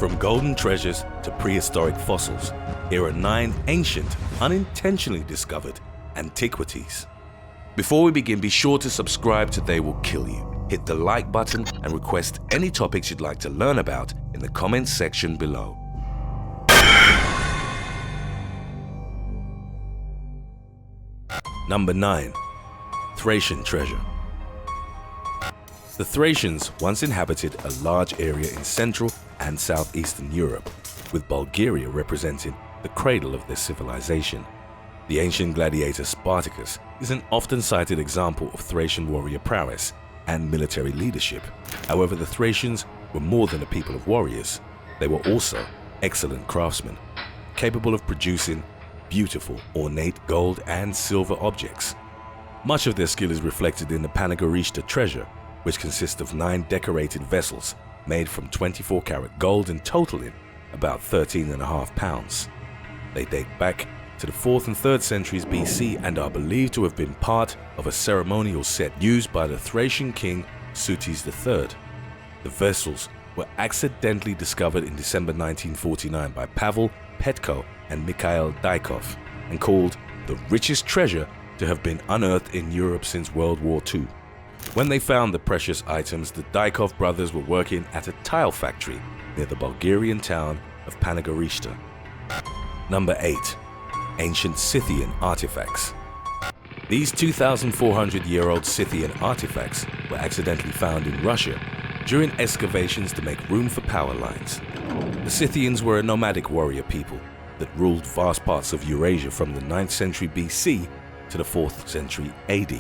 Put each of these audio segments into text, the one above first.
From golden treasures to prehistoric fossils, here are 9 ancient, unintentionally discovered antiquities. Before we begin, be sure to subscribe to They Will Kill You. Hit the like button and request any topics you'd like to learn about in the comments section below. Number 9. Thracian treasure. The Thracians once inhabited a large area in Central and Southeastern Europe, with Bulgaria representing the cradle of their civilization. The ancient gladiator Spartacus is an often cited example of Thracian warrior prowess and military leadership. However, the Thracians were more than a people of warriors. They were also excellent craftsmen, capable of producing beautiful, ornate gold and silver objects. Much of their skill is reflected in the Panagorishta treasure, which consists of 9 decorated vessels made from 24-karat gold and totaling about 13.5 pounds. They date back to the 4th and 3rd centuries BC and are believed to have been part of a ceremonial set used by the Thracian king Sutes III. The vessels were accidentally discovered in December 1949 by Pavel Petko and Mikhail Dykov and called the richest treasure to have been unearthed in Europe since World War II. When they found the precious items, the Dykov brothers were working at a tile factory near the Bulgarian town of Panagorishta. Number 8. Ancient Scythian artifacts. These 2,400-year-old Scythian artifacts were accidentally found in Russia during excavations to make room for power lines. The Scythians were a nomadic warrior people that ruled vast parts of Eurasia from the 9th century BC to the 4th century AD.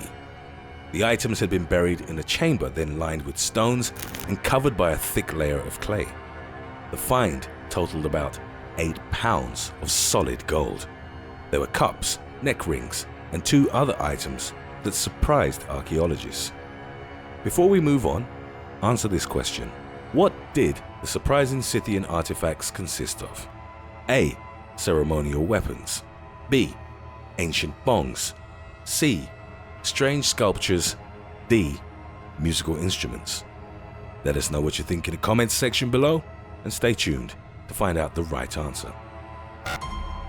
The items had been buried in a chamber, then lined with stones and covered by a thick layer of clay. The find totaled about 8 pounds of solid gold. There were cups, neck rings, and 2 other items that surprised archaeologists. Before we move on, answer this question. What did the surprising Scythian artifacts consist of? A. Ceremonial weapons. B. Ancient bongs. C. Strange sculptures. D. Musical instruments. Let us know what you think in the comments section below and stay tuned to find out the right answer.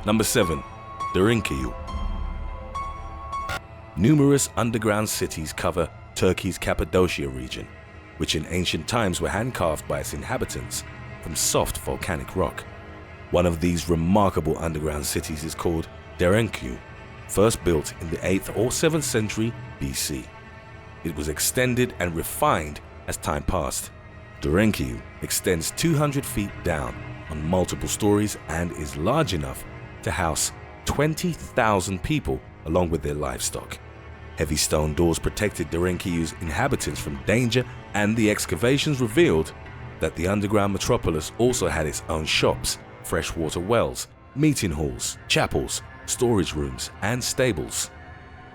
Number 7. Derinkuyu. Numerous underground cities cover Turkey's Cappadocia region, which in ancient times were hand-carved by its inhabitants from soft volcanic rock. One of these remarkable underground cities is called Derinkuyu, first built in the 8th or 7th century BC. It was extended and refined as time passed. Derinkuyu extends 200 feet down on multiple stories and is large enough to house 20,000 people along with their livestock. Heavy stone doors protected Derinkuyu's inhabitants from danger, and the excavations revealed that the underground metropolis also had its own shops, freshwater wells, meeting halls, chapels, storage rooms, and stables.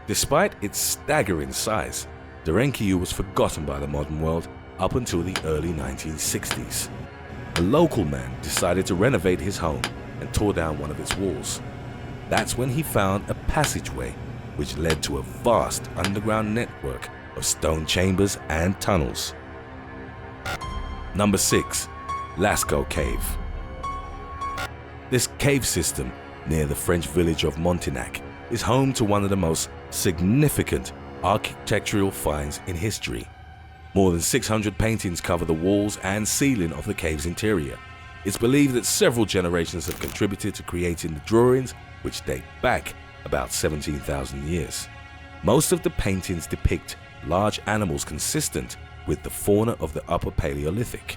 Despite its staggering size, Derinkuyu was forgotten by the modern world up until the early 1960s. A local man decided to renovate his home and tore down one of its walls. That's when he found a passageway which led to a vast underground network of stone chambers and tunnels. Number 6. Lascaux Cave. This cave system near the French village of Montignac is home to one of the most significant architectural finds in history. More than 600 paintings cover the walls and ceiling of the cave's interior. It's believed that several generations have contributed to creating the drawings, which date back about 17,000 years. Most of the paintings depict large animals consistent with the fauna of the Upper Paleolithic.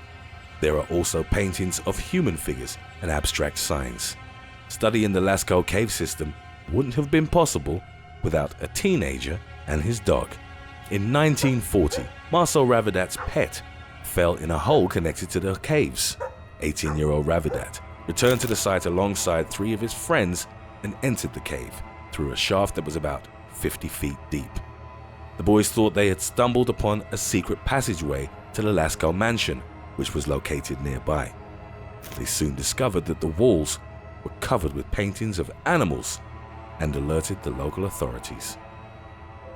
There are also paintings of human figures and abstract signs. Studying the Lascaux cave system wouldn't have been possible without a teenager and his dog. In 1940, Marcel Ravidat's pet fell in a hole connected to the caves. 18-year-old Ravidat returned to the site alongside 3 of his friends and entered the cave through a shaft that was about 50 feet deep. The boys thought they had stumbled upon a secret passageway to the Lascaux mansion, which was located nearby. They soon discovered that the walls were covered with paintings of animals and alerted the local authorities.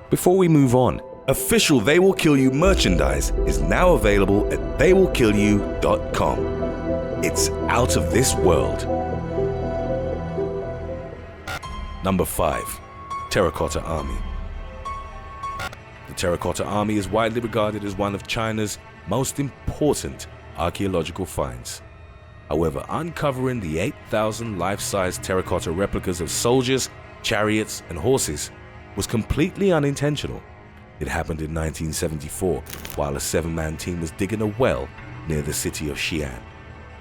Before we move on, official They Will Kill You merchandise is now available at theywillkillyou.com. It's out of this world. Number 5. Terracotta Army. The Terracotta Army is widely regarded as one of China's most important archaeological finds. However, uncovering the 8,000 life-size terracotta replicas of soldiers, chariots, and horses was completely unintentional. It happened in 1974 while a 7-man team was digging a well near the city of Xi'an.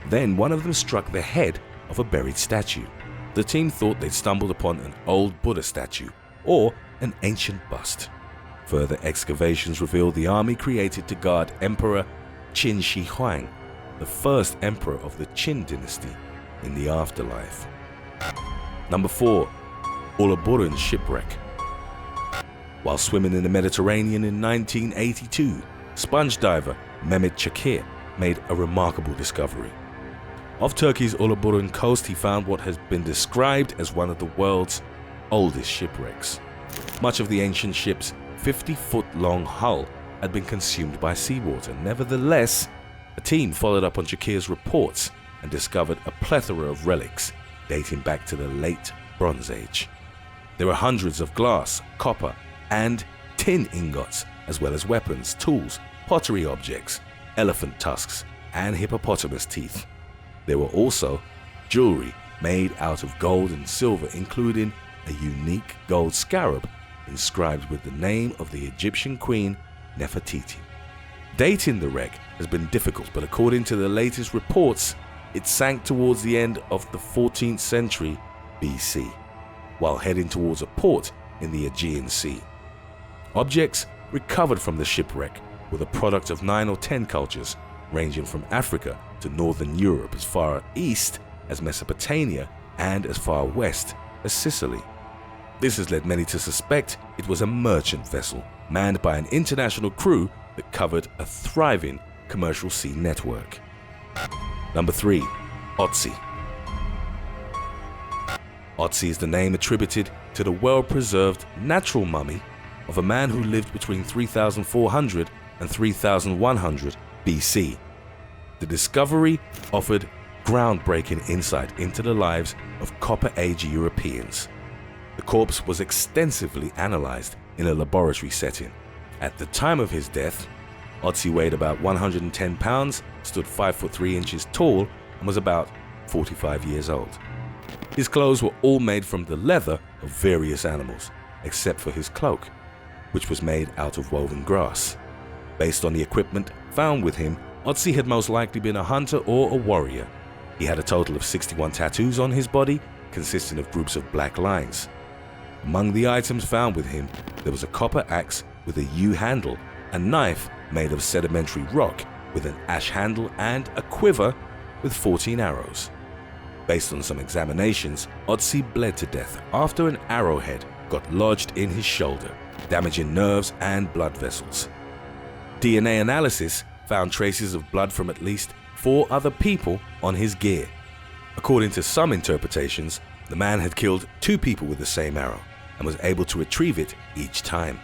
Then one of them struck the head of a buried statue. The team thought they'd stumbled upon an old Buddha statue or an ancient bust. Further excavations revealed the army created to guard Emperor Qin Shi Huang, the first emperor of the Qin dynasty, in the afterlife. Number 4. Uluburun Shipwreck. While swimming in the Mediterranean in 1982, sponge diver Mehmet Çakır made a remarkable discovery. Off Turkey's Uluburun coast, he found what has been described as one of the world's oldest shipwrecks. Much of the ancient ship's 50-foot-long hull had been consumed by seawater. Nevertheless, a team followed up on Çakır's reports and discovered a plethora of relics dating back to the late Bronze Age. There were hundreds of glass, copper, and tin ingots, as well as weapons, tools, pottery objects, elephant tusks, and hippopotamus teeth. There were also jewelry made out of gold and silver, including a unique gold scarab inscribed with the name of the Egyptian queen Nefertiti. Dating the wreck has been difficult, but according to the latest reports, it sank towards the end of the 14th century BC, while heading towards a port in the Aegean Sea. Objects recovered from the shipwreck were the product of 9 or 10 cultures, ranging from Africa to northern Europe, as far east as Mesopotamia and as far west as Sicily. This has led many to suspect it was a merchant vessel manned by an international crew that covered a thriving commercial sea network. Number 3. Otzi. Otzi is the name attributed to the well-preserved natural mummy of a man who lived between 3400 and 3100 BC. The discovery offered groundbreaking insight into the lives of Copper Age Europeans. The corpse was extensively analyzed in a laboratory setting. At the time of his death, Otzi weighed about 110 pounds, stood 5 foot 3 inches tall, and was about 45 years old. His clothes were all made from the leather of various animals, except for his cloak, which was made out of woven grass. Based on the equipment found with him, Otzi had most likely been a hunter or a warrior. He had a total of 61 tattoos on his body, consisting of groups of black lines. Among the items found with him, there was a copper axe with a U handle, a knife made of sedimentary rock with an ash handle, and a quiver with 14 arrows. Based on some examinations, Otzi bled to death after an arrowhead got lodged in his shoulder, damaging nerves and blood vessels. DNA analysis found traces of blood from at least 4 other people on his gear. According to some interpretations, the man had killed 2 people with the same arrow and was able to retrieve it each time.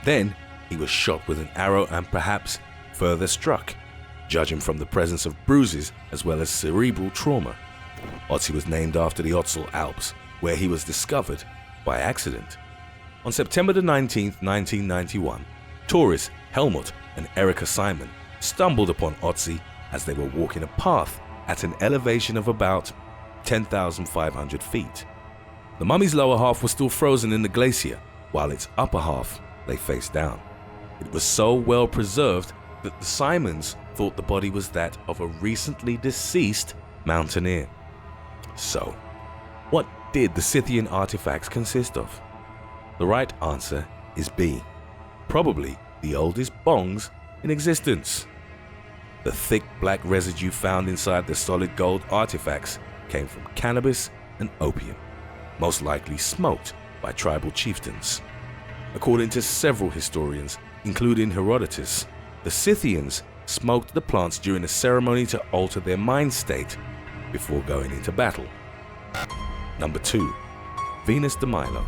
Then he was shot with an arrow and perhaps further struck, judging from the presence of bruises as well as cerebral trauma. Otzi was named after the Ötztal Alps, where he was discovered by accident. On September 19, 1991, tourists Helmut and Erika Simon stumbled upon Otzi as they were walking a path at an elevation of about 10,500 feet. The mummy's lower half was still frozen in the glacier, while its upper half lay face down. It was so well preserved that the Simons thought the body was that of a recently deceased mountaineer. So, what did the Scythian artifacts consist of? The right answer is B. Probably the oldest bongs in existence. The thick black residue found inside the solid gold artifacts came from cannabis and opium, most likely smoked by tribal chieftains. According to several historians, including Herodotus, the Scythians smoked the plants during a ceremony to alter their mind state before going into battle. Number 2. Venus de Milo.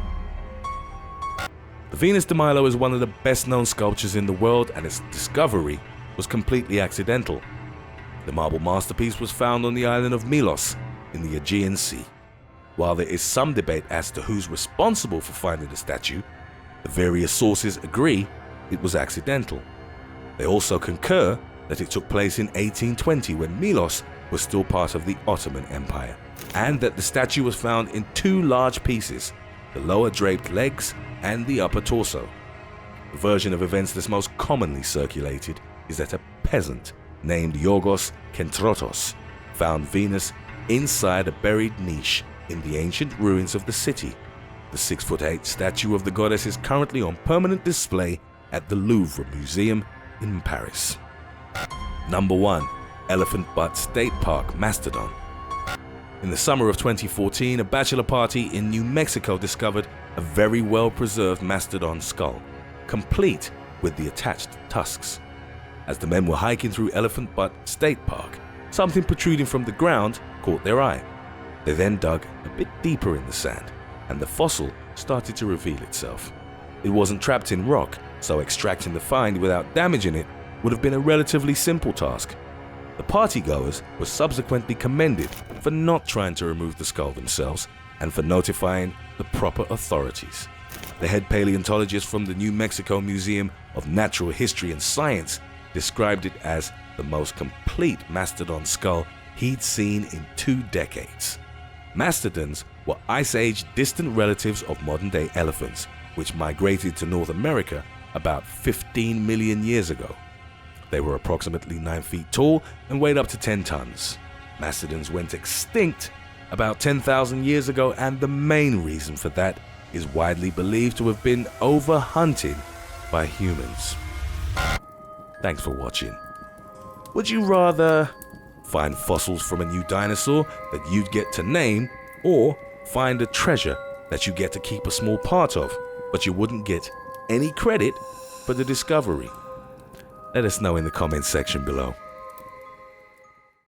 The Venus de Milo is one of the best known sculptures in the world, and its discovery was completely accidental. The marble masterpiece was found on the island of Milos in the Aegean Sea. While there is some debate as to who's responsible for finding the statue, the various sources agree it was accidental. They also concur that it took place in 1820 when Milos was still part of the Ottoman Empire, and that the statue was found in two large pieces, the lower draped legs and the upper torso. The version of events that's most commonly circulated is that a peasant named Yorgos Kentrotos found Venus inside a buried niche in the ancient ruins of the city. The 6'8" statue of the goddess is currently on permanent display at the Louvre Museum in Paris. Number 1. Elephant Butte State Park Mastodon. In the summer of 2014, a bachelor party in New Mexico discovered a very well-preserved mastodon skull, complete with the attached tusks. As the men were hiking through Elephant Butte State Park, something protruding from the ground caught their eye. They then dug a bit deeper in the sand, and the fossil started to reveal itself. It wasn't trapped in rock, so extracting the find without damaging it would have been a relatively simple task. The partygoers were subsequently commended for not trying to remove the skull themselves and for notifying the proper authorities. The head paleontologist from the New Mexico Museum of Natural History and Science described it as the most complete mastodon skull he'd seen in 2 decades. Mastodons were Ice Age distant relatives of modern-day elephants, which migrated to North America about 15 million years ago. They were approximately 9 feet tall and weighed up to 10 tons. Mastodons went extinct about 10,000 years ago, and the main reason for that is widely believed to have been overhunted by humans. Thanks for watching. Would you rather find fossils from a new dinosaur that you'd get to name, or find a treasure that you get to keep a small part of, but you wouldn't get any credit for the discovery? Let us know in the comments section below.